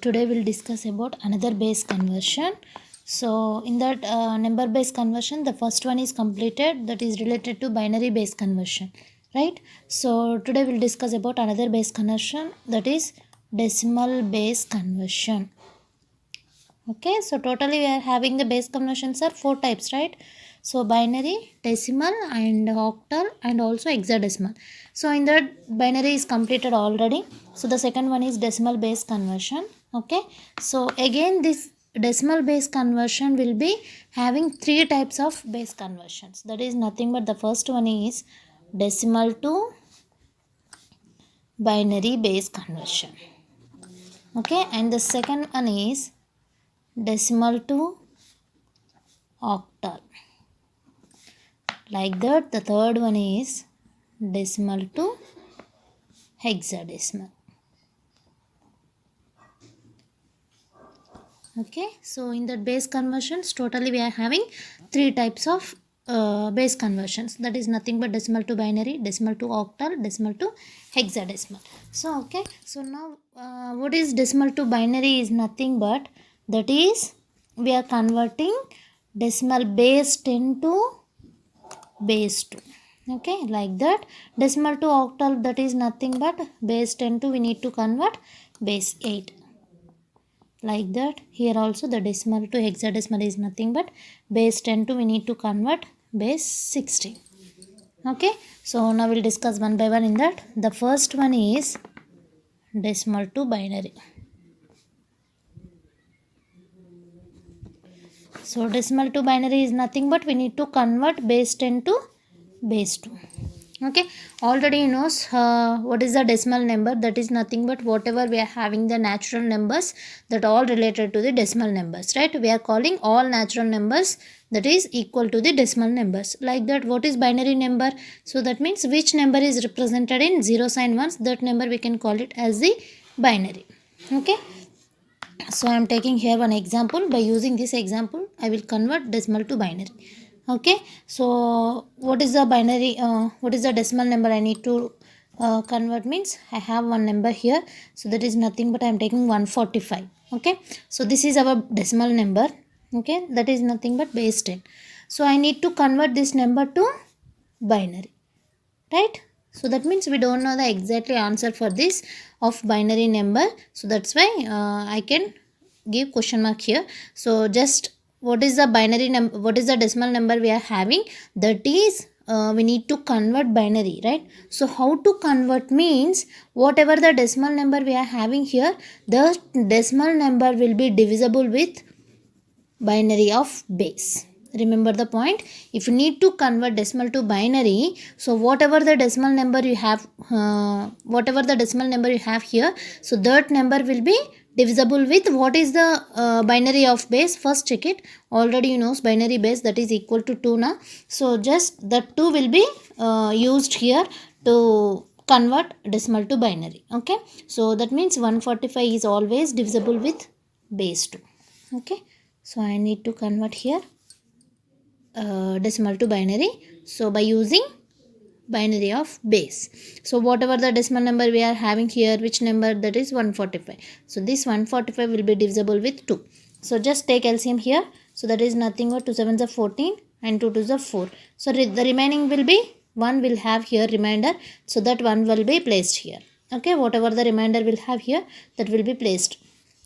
Today we'll discuss about another base conversion. So in that number base conversion, the first one is completed, that is related to binary base conversion, right? So today we'll discuss about another base conversion, that is decimal base conversion. Okay, so totally we are having the base conversions are 4 types, right? So binary, decimal and octal and also hexadecimal. So in that binary is completed already. So the second one is decimal base conversion. Okay, so again this decimal base conversion will be having 3 types of base conversions. That is nothing but the first one is decimal to binary base conversion. Okay, and the second one is decimal to octal. Like that, the third one is decimal to hexadecimal. Okay, so in that base conversions, totally we are having 3 types of base conversions. That is nothing but decimal to binary, decimal to octal, decimal to hexadecimal. So okay, so now what is decimal to binary is nothing but that is we are converting decimal base 10 to base 2. Okay, like that. Decimal to octal, that is nothing but base 10 to we need to convert base 8. Like that. Here also the decimal to hexadecimal is nothing but base 10 to we need to convert base 16. Okay, so now we'll discuss one by one in that. The first one is decimal to binary. So decimal to binary is nothing but we need to convert base 10 to base 2. Okay, already you know what is the decimal number. That is nothing but whatever we are having the natural numbers, that all related to the decimal numbers, right? We are calling all natural numbers that is equal to the decimal numbers. Like that, what is binary number? So that means which number is represented in 0 sign ones, that number we can call it as the binary. Okay, so I am taking here one example. By using this example, I will convert decimal to binary. Okay, so what is the binary, what is the decimal number I need to convert means I have one number here. So that is nothing but I am taking 145. Okay, so this is our decimal number. Okay, that is nothing but base 10. So I need to convert this number to binary, right? So that means we don't know the exactly answer for this of binary number. So that's why I can give question mark here. So just what is the binary number, what is the decimal number we are having, that is we need to convert binary, right? So how to convert means whatever the decimal number we are having here, the decimal number will be divisible with binary of base. Remember the point. If you need to convert decimal to binary, so whatever the decimal number you have, here, so that number will be divisible with what is the binary of base. First check it. Already you know binary base, that is equal to 2 now. So just that 2 will be used here to convert decimal to binary. Okay, so that means 145 is always divisible with base 2. Okay, so I need to convert here decimal to binary. So by using binary of base, so whatever the decimal number we are having here, which number, that is 145. So this 145 will be divisible with 2. So just take LCM here. So that is nothing but 2 7s are 14 and 2 2s are 4. So the remaining will be 1 will have here remainder. So that 1 will be placed here. Okay, whatever the remainder will have here, that will be placed.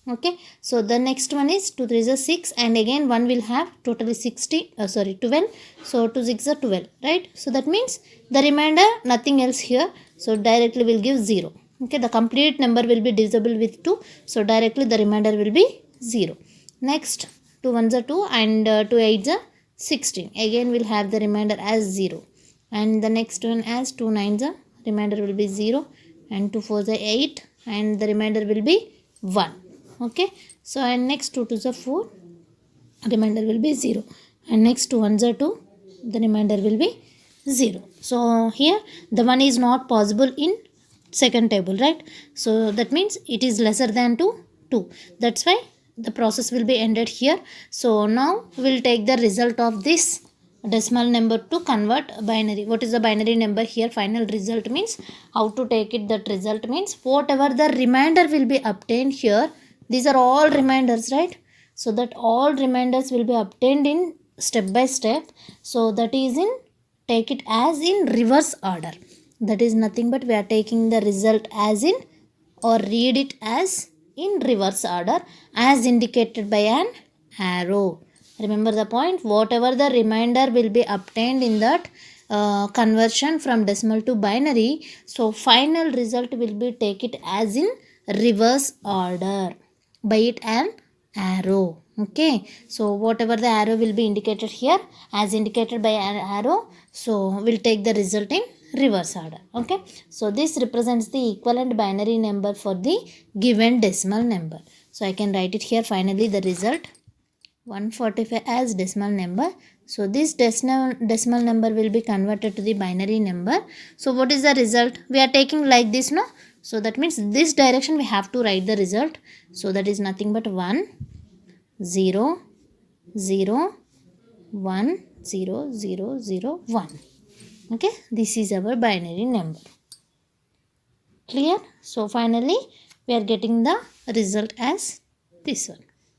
Okay, so the next one is 2 3 is 6 and again 1 will have totally 12. So 2 6 are 12, right? So that means the remainder nothing else here, so directly will give 0. Okay, the complete number will be divisible with 2, so directly the remainder will be 0. Next 2 1s are 2 and 2 8s are 16. Again we'll have the remainder as 0, and the next one as 2 9s are remainder will be 0 and 2 4s are 8 and the remainder will be 1. Okay, so and next 2 2s are 4, remainder will be 0, and next 2 1s are 2, the remainder will be 0. So here the 1 is not possible in second table, right? So that means it is lesser than 2. That's why the process will be ended here. So now we'll take the result of this decimal number to convert binary. What is the binary number here? Final result means how to take it. That result means whatever the remainder will be obtained here, These are all reminders, right? So that all reminders will be obtained in step by step. So that is in, take it as in reverse order. That is nothing but we are taking the result as in, or read it as in reverse order as indicated by an arrow. Remember the point, whatever the remainder will be obtained in that conversion from decimal to binary, so final result will be take it as in reverse order by it an arrow. Okay, so whatever the arrow will be indicated here as indicated by an arrow, so we'll take the result in reverse order. Okay, so this represents the equivalent binary number for the given decimal number. So I can write it here, finally the result 145 as decimal number. So this decimal number will be converted to the binary number. So what is the result? We are taking like this, no? So that means this direction we have to write the result. So that is nothing but 1 0 0 1 0 0 0 1. Okay, this is our binary number. Clear? So finally we are getting the result as this one.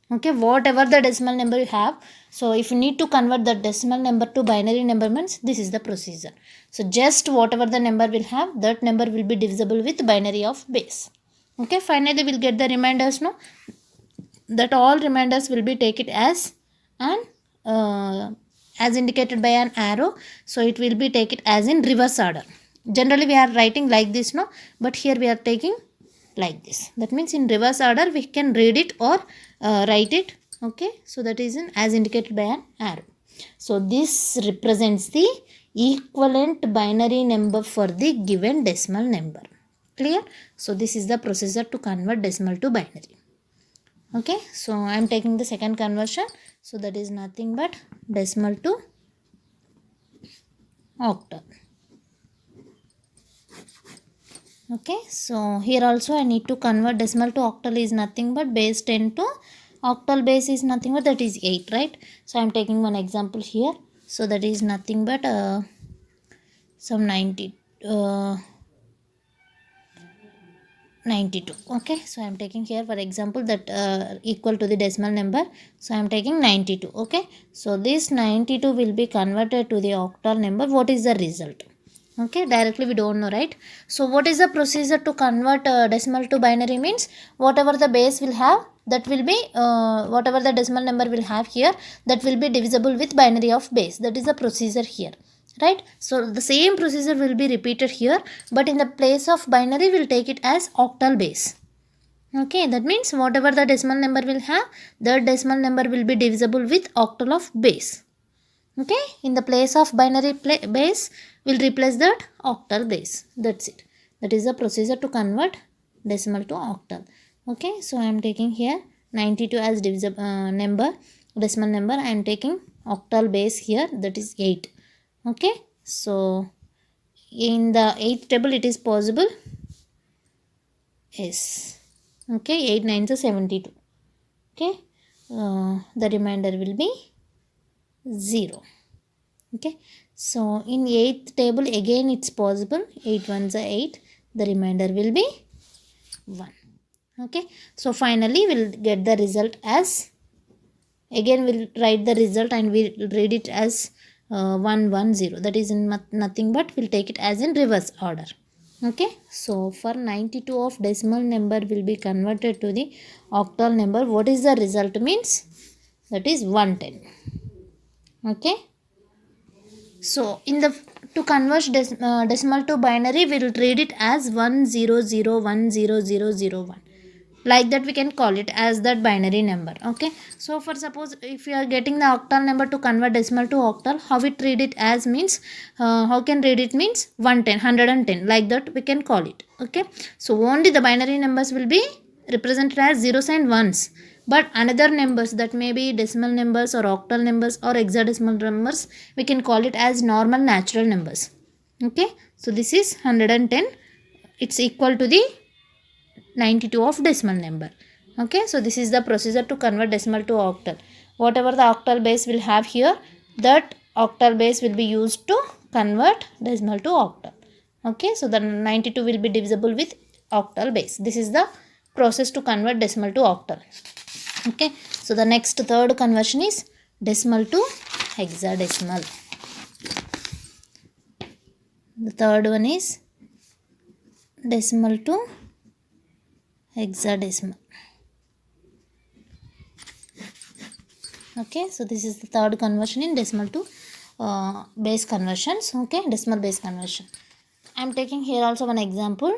Okay, whatever the decimal number you have, so if you need to convert the decimal number to binary number means this is the procedure. So just whatever the number will have, that number will be divisible with binary of base. Okay, finally we'll get the reminders, no? That all reminders will be taken as an as indicated by an arrow, so it will be taken as in reverse order. Generally we are writing like this, no? But here we are taking like this. That means in reverse order we can read it or write it. Okay, so that is in as indicated by an arrow. So this represents the equivalent binary number for the given decimal number. Clear? So this is the procedure to convert decimal to binary. Okay, so I am taking the second conversion. So that is nothing but decimal to octal. Okay, so here also I need to convert decimal to octal is nothing but base 10 to octal base is nothing but that is 8, right? So I am taking one example here. So that is nothing but some 92. Okay, so I am taking here for example that equal to the decimal number. So I am taking 92. Okay, so this 92 will be converted to the octal number. What is the result? Okay, directly we don't know, right? So what is the procedure to convert decimal to binary means whatever the base will have, that will be whatever the decimal number will have here, that will be divisible with binary of base. That is the procedure here, right? So the same procedure will be repeated here, but in the place of binary we'll take it as octal base. Okay, that means whatever the decimal number will have, the decimal number will be divisible with octal of base. Okay, in the place of binary base we'll replace that octal base. That's it. That is the procedure to convert decimal to octal. Okay, so I am taking here 92 as divisible decimal number. I am taking octal base here, that is 8. Okay, so in the 8th table it is possible. Yes. Okay, 8 9s are 72. Okay, the remainder will be 0. Okay, so in 8th table again it's possible, 8 1s are 8, the remainder will be 1. Okay, so finally we'll get the result as, again we'll write the result and we'll read it as 1 1 0. That is in nothing but we'll take it as in reverse order. Okay, so for 92 of decimal number will be converted to the octal number. What is the result means? That is 110. Okay, so in the to convert decimal to binary, we will read it as 100100001. Like that we can call it as that binary number. Okay, so for suppose if you are getting the octal number to convert decimal to octal, how we read it as means, how can read it means 110, like that we can call it. Okay, so only the binary numbers will be represented as zeros and ones, but another numbers that may be decimal numbers or octal numbers or hexadecimal numbers, we can call it as normal natural numbers. Okay, so this is 110, it's equal to the 92 of decimal number. Okay, so this is the procedure to convert decimal to octal. Whatever the octal base will have here, that octal base will be used to convert decimal to octal. Okay, so the 92 will be divisible with octal base. This is the process to convert decimal to octal. Okay, so the next third conversion is decimal to hexadecimal. The third one is decimal to hexadecimal. Okay, so this is the third conversion in decimal to base conversions. Okay, decimal base conversion. I am taking here also one example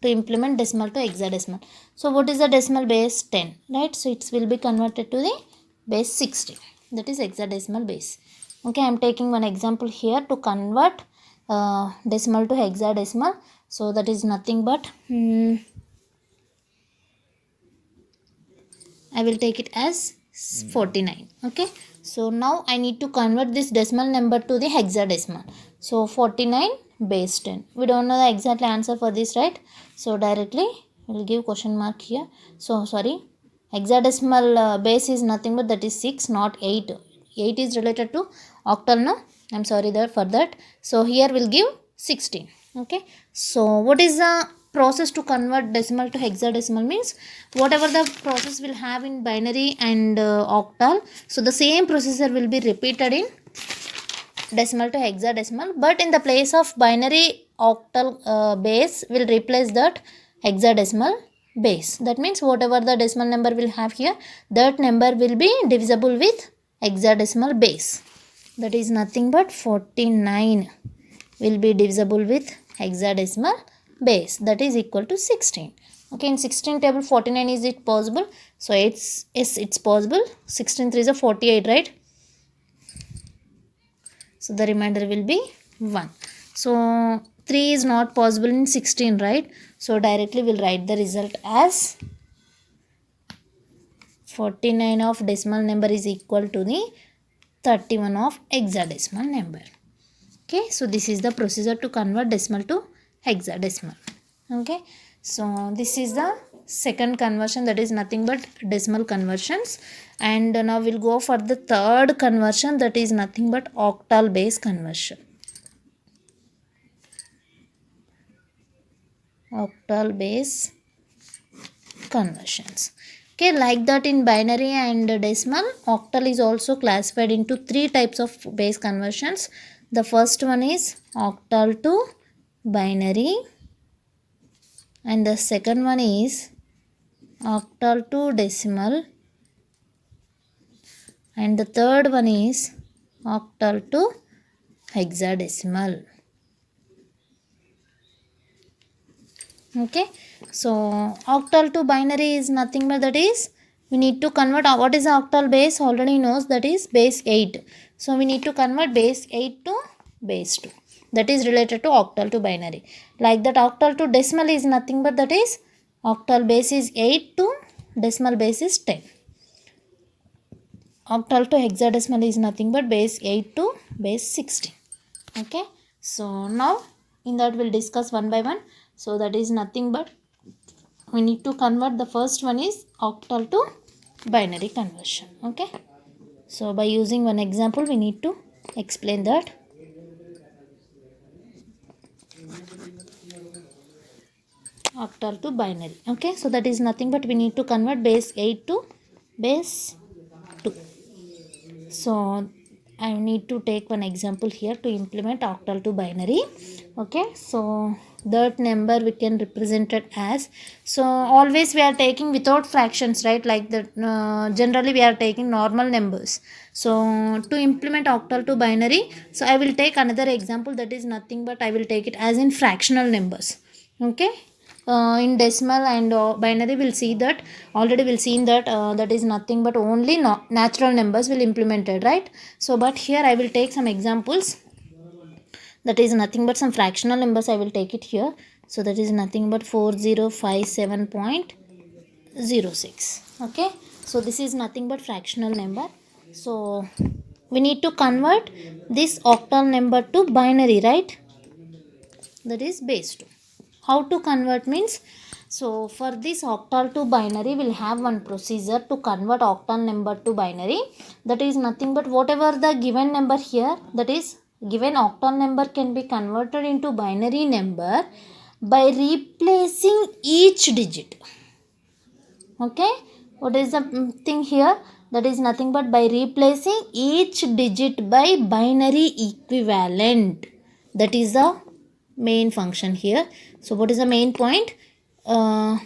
to implement decimal to hexadecimal. So what is the decimal base? 10, right? So it will be converted to the base 16, that is hexadecimal base. Okay, I am taking one example here to convert decimal to hexadecimal. So that is nothing but I will take it as 49. Okay, so now I need to convert this decimal number to the hexadecimal. So 49 base 10, we don't know the exact answer for this, right? So directly we'll give question mark here. So sorry, hexadecimal base is nothing but that is 6, not 8. 8 is related to octal, no, I'm sorry there for that. So here we'll give 16. Okay, so what is the process to convert decimal to hexadecimal? Means whatever the process will have in binary and octal, so the same procedure will be repeated in decimal to hexadecimal, but in the place of binary octal base will replace that hexadecimal base. That means whatever the decimal number will have here, that number will be divisible with hexadecimal base. That is nothing but 49 will be divisible with hexadecimal base, that is equal to 16. Okay, in 16 table 49 is it possible? So it's possible. 16 3 is a 48, right? So the remainder will be 1. So 3 is not possible in 16, right? So directly we'll write the result as 49 of decimal number is equal to the 31 of hexadecimal number. Okay, so this is the procedure to convert decimal to hexadecimal. Okay, so this is the second conversion, that is nothing but decimal conversions. And now we'll go for the third conversion, that is nothing but octal base conversion. Octal base conversions. Okay, like that in binary and decimal, octal is also classified into 3 types of base conversions. The first one is octal to binary, and the second one is octal to decimal, and the third one is octal to hexadecimal. Okay, so octal to binary is nothing but that is we need to convert what is the octal base, already knows, that is base 8. So we need to convert base 8 to base 2, that is related to octal to binary. Like that octal to decimal is nothing but that is octal base is 8 to decimal base is 10. Octal to hexadecimal is nothing but base 8 to base 16. Okay, so now in that we'll discuss one by one. So that is nothing but we need to convert, the first one is octal to binary conversion. Okay, so by using one example we need to explain that. Octal to binary. Okay, so that is nothing but we need to convert base 8 to base 2. So I need to take one example here to implement octal to binary. Okay, so that number we can represent it as, so always we are taking without fractions, right? Like that generally we are taking normal numbers. So to implement octal to binary, so I will take another example, that is nothing but I will take it as in fractional numbers. Okay, in decimal and binary we'll see that already we'll see that that is nothing but only natural numbers will implemented, right? So but here I will take some examples, that is nothing but some fractional numbers I will take it here. So that is nothing but 4057.06. okay, so this is nothing but fractional number. So we need to convert this octal number to binary, right? That is base 2. How to convert means, so for this octal to binary we'll have one procedure to convert octal number to binary. That is nothing but whatever the given number here, that is given octal number can be converted into binary number by replacing each digit. Okay, what is the thing here? That is nothing but by replacing each digit by binary equivalent. That is the main function here. So what is the main point? That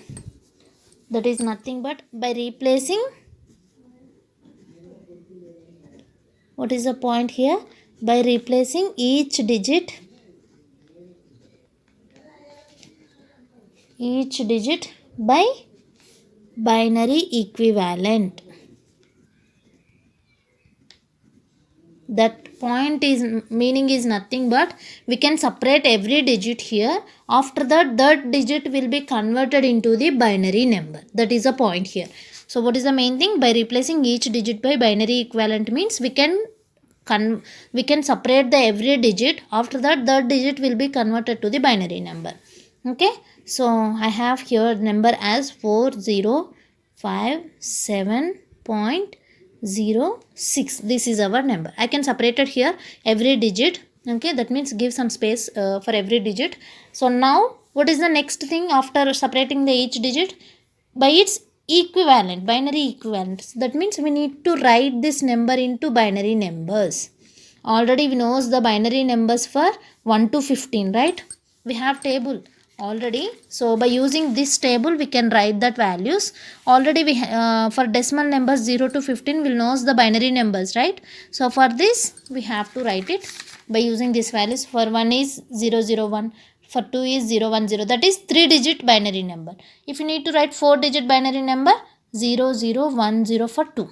is nothing but by replacing, what is the point here? By replacing each digit by binary equivalent. That point is meaning is nothing but we can separate every digit here. After that digit will be converted into the binary number. That is the point here. So what is the main thing? By replacing each digit by binary equivalent means we can separate the every digit. After that digit will be converted to the binary number. Okay, so I have here number as 4057.06. This is our number. I can separate it here every digit. Okay, that means give some space for every digit. So now what is the next thing after separating the each digit? By its equivalent, binary equivalent. That means we need to write this number into binary numbers. Already we knows the binary numbers for 1 to 15, right? We have table already. So by using this table we can write that values. Already we for decimal numbers 0 to 15 will knows the binary numbers, right? So for this we have to write it by using these values. For 1 is 001, for 2 is 010. That is 3 digit binary number. If you need to write 4 digit binary number, 0010 for 2.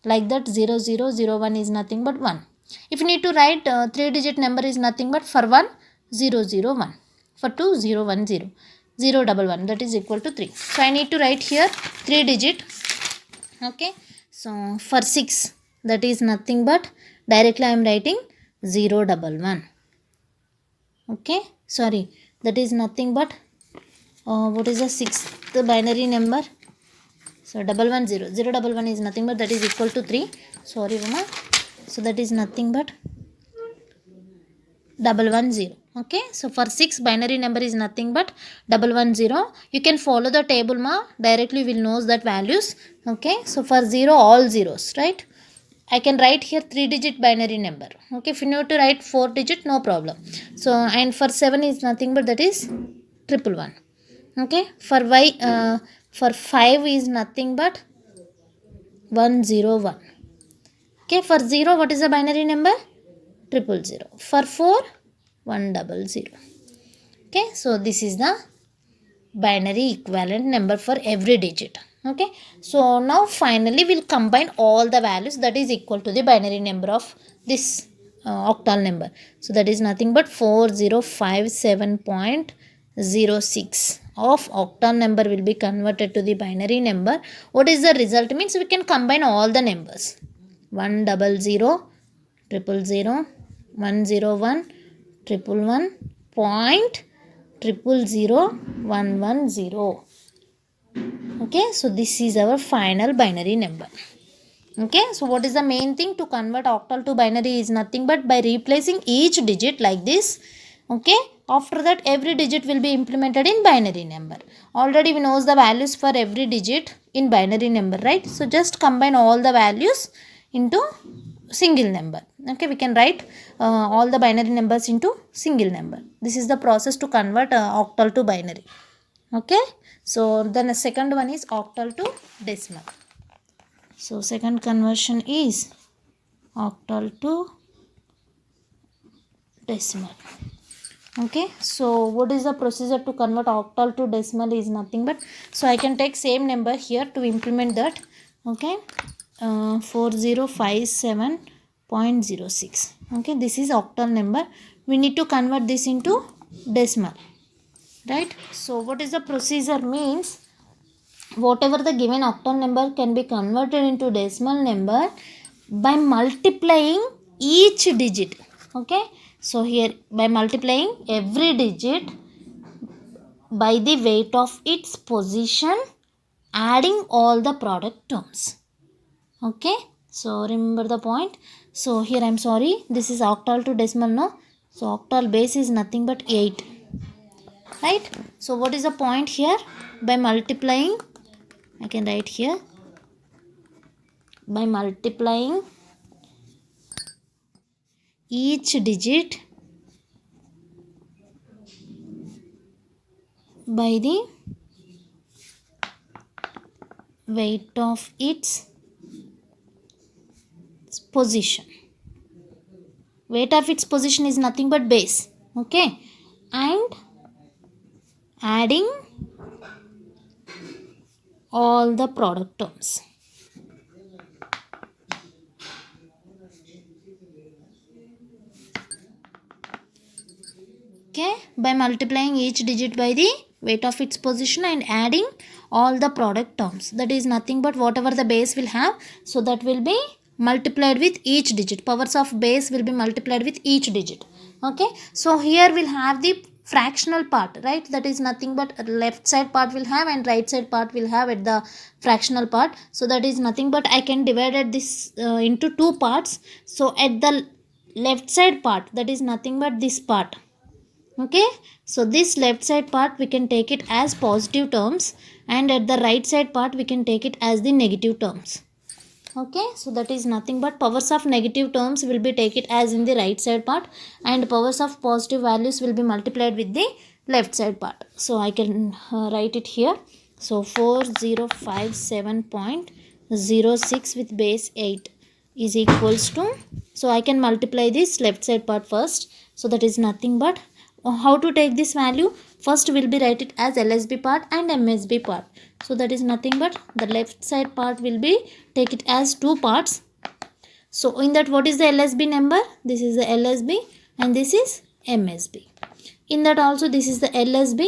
Like that 0001 is nothing but 1. If you need to write 3 digit number is nothing but for 1, 001. For 2, 010. 011, that is equal to 3. So I need to write here 3 digit. Okay, so for 6, that is nothing but directly I am writing 011. Okay, sorry, that is nothing but what is the sixth binary number? So 110. 011 is nothing but that is equal to 3. Sorry Mama. So that is nothing but 110. Okay, so for 6 binary number is nothing but 110. You can follow the table ma, directly will knows that values. Okay, so for 0 all zeros, right? I can write here 3 digit binary number. Okay, if you need to write 4 digit, no problem. So and for 7 is nothing but that is 111. Okay, for 5 is nothing but 101. Okay, for 0 what is the binary number? 000. For 4, 100. Okay, so this is the binary equivalent number for every digit. Okay, so now finally we'll combine all the values that is equal to the binary number of this octal number. So that is nothing but 4057.06 of octal number will be converted to the binary number. What is the result? Means we can combine all the numbers. 100, 000, 101, 111, point 000110. Okay, so this is our final binary number. Okay, so what is the main thing to convert octal to binary is nothing but by replacing each digit like this. Okay, after that every digit will be implemented in binary number. Already we knows the values for every digit in binary number, right? So just combine all the values into single number. Okay, we can write all the binary numbers into single number. This is the process to convert octal to binary. Okay, so then the second one is octal to decimal. So second conversion is octal to decimal. Okay, so what is the procedure to convert octal to decimal is nothing but, so I can take same number here to implement that. Okay, 4057.06. okay, this is octal number. We need to convert this into decimal, right? So what is the procedure means, whatever the given octal number can be converted into decimal number by multiplying each digit. Okay, so here by multiplying every digit by the weight of its position, adding all the product terms. Okay, so remember the point. So here I am sorry, this is octal to decimal, no? So octal base is nothing but 8, right? So what is the point here? By multiplying I can write here by multiplying each digit by the weight of its position. Weight of its position is nothing but base. Okay, and adding all the product terms. Okay, by multiplying each digit by the weight of its position and adding all the product terms, that is nothing but whatever the base will have, so that will be multiplied with each digit. Powers of base will be multiplied with each digit. Okay, so here we'll have the fractional part, right? That is nothing but left side part will have and right side part will have at the fractional part. So that is nothing but I can divide this into two parts. So at the left side part, that is nothing but this part. Okay, so this left side part we can take it as positive terms, and at the right side part we can take it as the negative terms. Okay, so that is nothing but powers of negative terms will be take it as in the right side part, and powers of positive values will be multiplied with the left side part. So I can write it here. So 4057.06 with base 8 is equals to, so I can multiply this left side part first. So that is nothing but how to take this value. First will be write it as LSB part and MSB part. So that is nothing but the left side part will be take it as two parts. So in that, what is the LSB number? This is the LSB and this is MSB. In that also this is the LSB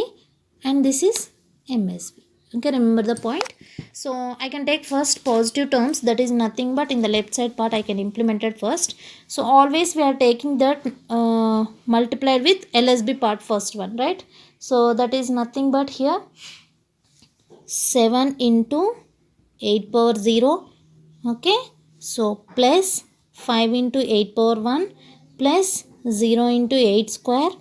and this is MSB. Okay, remember the point. So I can take first positive terms, that is nothing but in the left side part I can implement it first. So always we are taking that multiplied with LSB part first one, right? So that is nothing but here 7 into 8 power 0. Okay, so plus 5 into 8 power 1 plus 0 into 8 square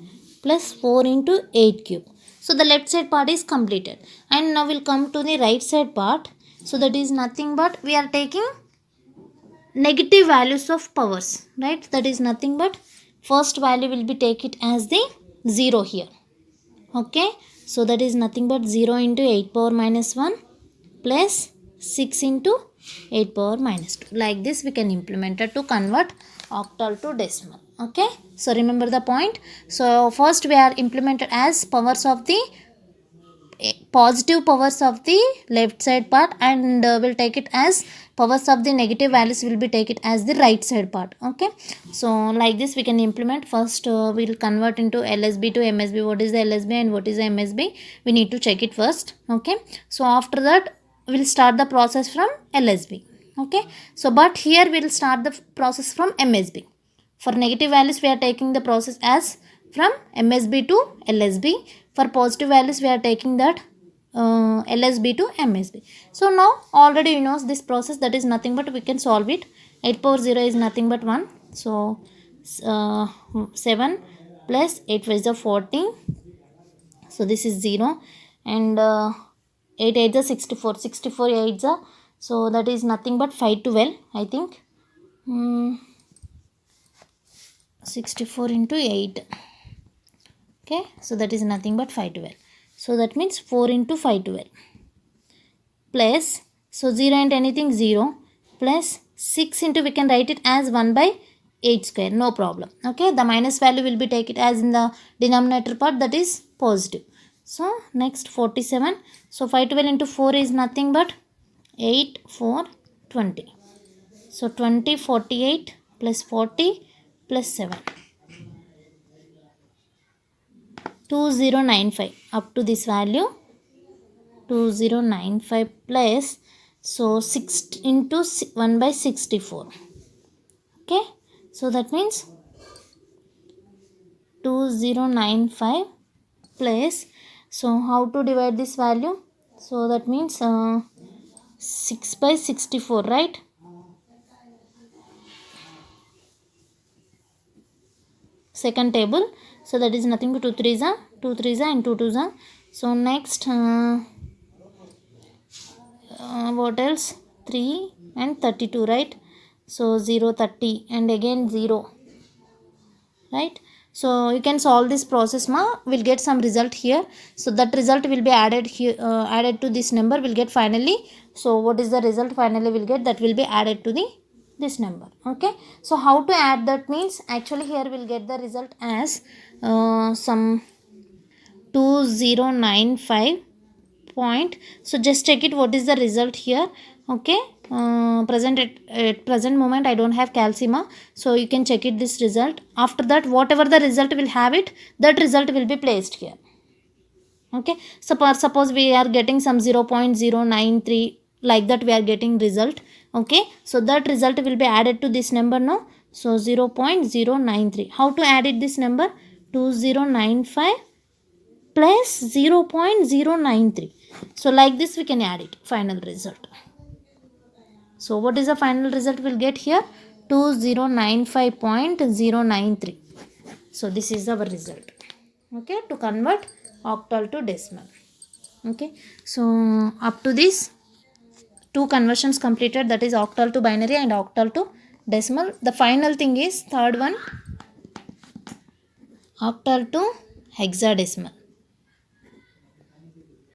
plus 4 into 8 cube. So the left side part is completed, and now we'll come to the right side part. So that is nothing but we are taking negative values of powers, right? That is nothing but first value will be take it as the 0 here. Okay, so that is nothing but 0 into 8 power minus 1 plus 6 into 8 power minus 2. Like this we can implement it to convert octal to decimal. Okay, so remember the point. So first we are implemented as powers of the positive powers of the left side part, and we'll take it as powers of the negative values will be take it as the right side part. Okay, so like this we can implement. First we'll convert into LSB to MSB. What is the LSB and what is the MSB? We need to check it first. Okay, so after that we'll start the process from LSB. Okay, so but here we'll start the process from MSB. For negative values we are taking the process as from MSB to LSB. For positive values we are taking that LSB to MSB. So now already you know this process, that is nothing but we can solve it. 8 power 0 is nothing but 1. So 7 plus 8 is 14. So this is 0, and 8 8 is 64. 64 8 is, so that is nothing but 512 I think. 64 into 8. Okay, so that is nothing but 512. So that means 4 into 512 plus, so 0 and anything 0, plus 6 into, we can write it as 1 by 8 square, no problem. Okay, the minus value will be take it as in the denominator part, that is positive. So next 47. So 512 into 4 is nothing but 8 4 20. So 20 48 plus 40 plus 7. 2095 up to this value 2095 plus, so 6 into 1 by 64. Okay, so that means 2095 plus, so how to divide this value? So that means 6 by 64, right? Second table. So that is nothing but 2 3s are 2 3s are and 2 2s are. So next what else, 3 and 32, right? So 0 30 and again 0, right? So you can solve this process ma, we'll get some result here. So that result will be added here, added to this number, will get finally. So what is the result finally will get, that will be added to the this number. Okay, so how to add that means, actually here we'll get the result as some 2095 point. So just check it, what is the result here. Okay, present at present moment I don't have calcium, so you can check it this result. After that whatever the result will have it, that result will be placed here. Okay, suppose we are getting some 0.093, like that we are getting result. Okay, so that result will be added to this number now. So 0.093, how to add it this number, 2095 plus 0.093. So like this we can add it, final result. So what is the final result we'll get here, 2095.093. so this is our result. Okay, to convert octal to decimal. Okay, so up to this 2 conversions completed, that is octal to binary and octal to decimal. The final thing is third one, octal to hexadecimal.